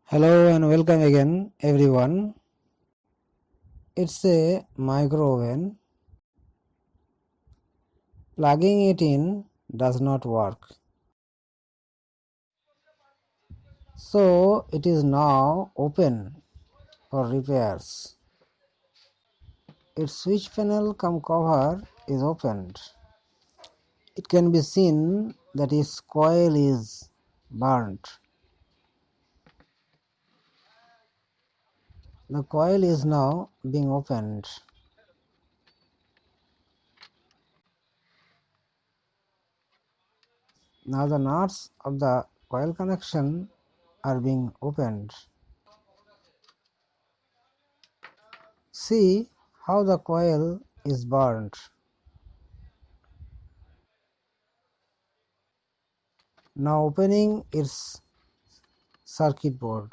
Hello and welcome again everyone. It's a micro oven. Plugging it in does not work. So it is now open for repairs. Its switch panel cum cover is opened. It can be seen that its coil is burnt. The coil is now being opened. Now the nuts of the coil connection are being opened. See how the coil is burnt. Now opening its circuit board.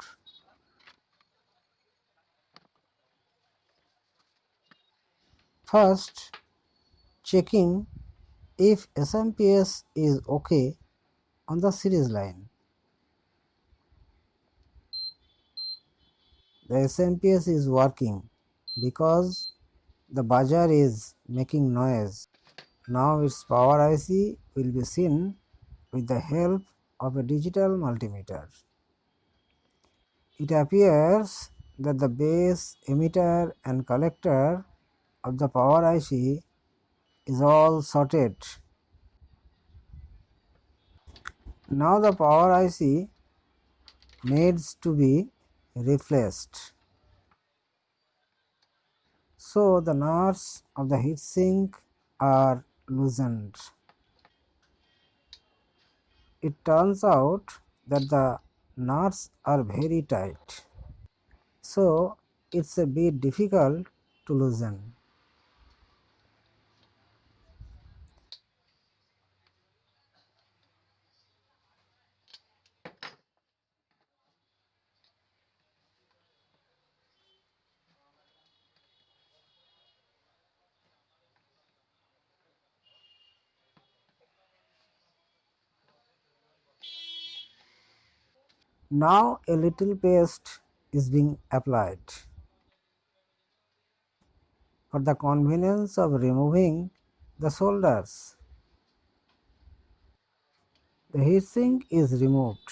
First, checking if SMPS is OK on the series line. The SMPS is working because the buzzer is making noise. Now its power IC will be seen with the help of a digital multimeter. It appears that the base, emitter and collector of the power IC is all sorted. Now the power IC needs to be replaced. So the nuts of the heatsink are loosened. It turns out that the nuts are very tight. So it's a bit difficult to loosen. Now a little paste is being applied. For the convenience of removing the solders, the heatsink is removed.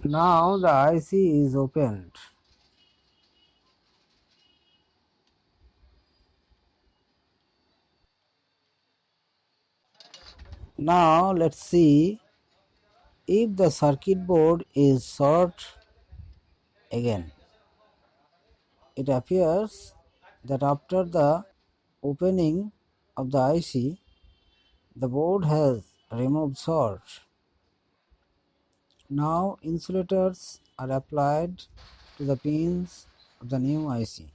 Now the IC is opened. Now let's see if the circuit board is short again. It appears that after the opening of the IC, the board has removed short. Now insulators are applied to the pins of the new IC.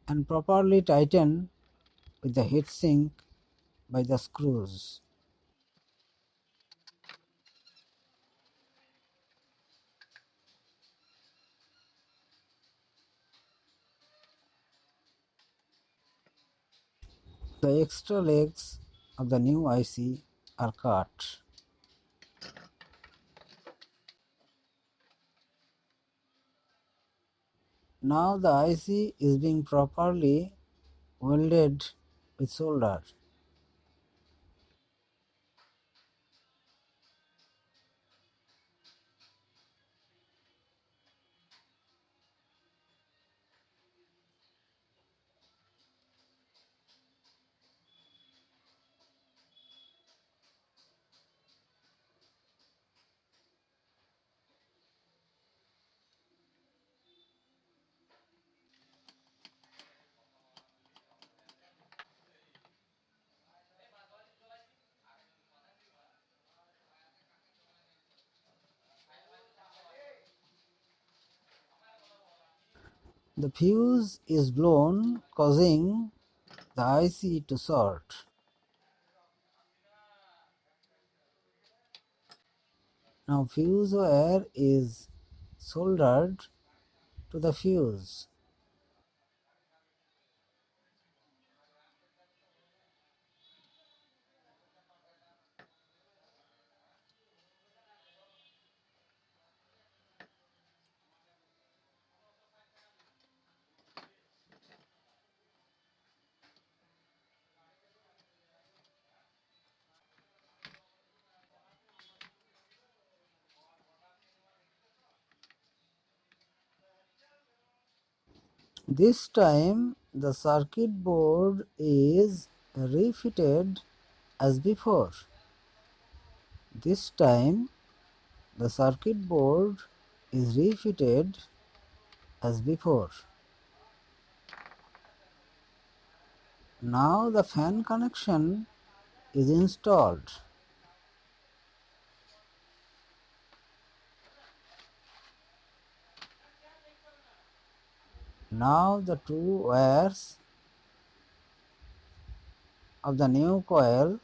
And properly tighten with the heatsink by the screws. The extra legs of the new IC are cut. Now the IC is being properly welded with solder. The fuse is blown, causing the IC to short. Now fuse wire is soldered to the fuse. This time the circuit board is refitted as before. This time the circuit board is refitted as before. Now the fan connection is installed. Now the two wires of the new coil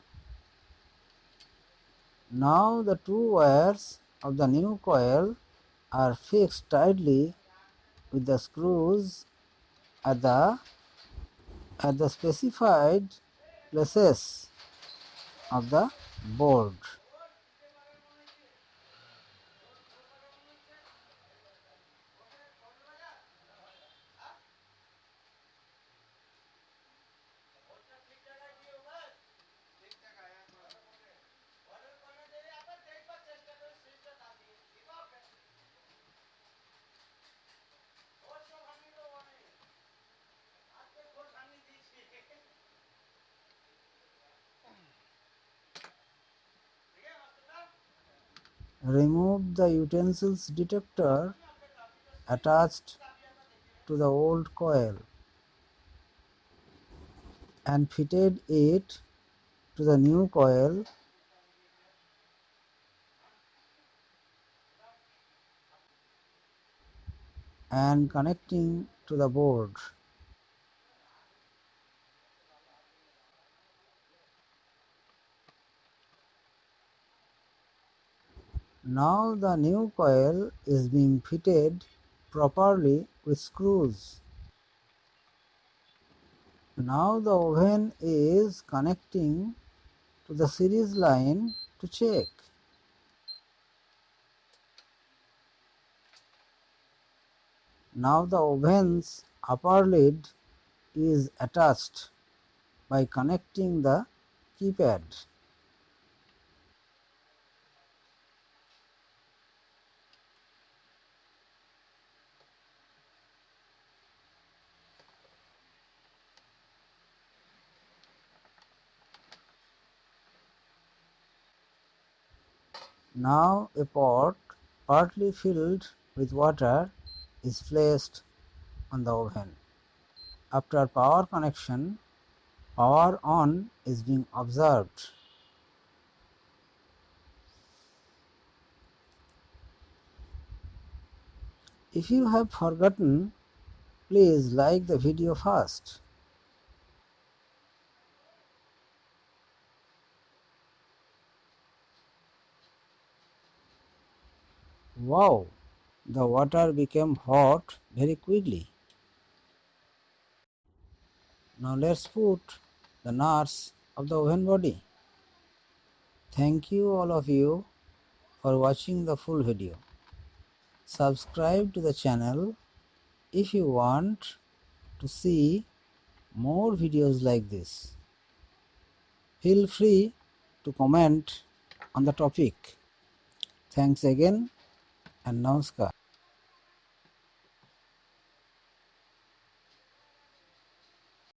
are fixed tightly with the screws at the specified places of the board. Remove the utensils detector attached to the old coil and fitted it to the new coil and connecting to the board. Now the new coil is being fitted properly with screws. Now the oven is connecting to the series line to check. Now the oven's upper lid is attached by connecting the keypad. Now a pot partly filled with water is placed on the oven. After power connection, power on is being observed. If you have forgotten, please like the video first. Wow! The water became hot very quickly. Now let's put the nuts of the oven body. Thank you all of you for watching the full video. Subscribe to the channel if you want to see more videos like this. Feel free to comment on the topic. Thanks again and namaskar.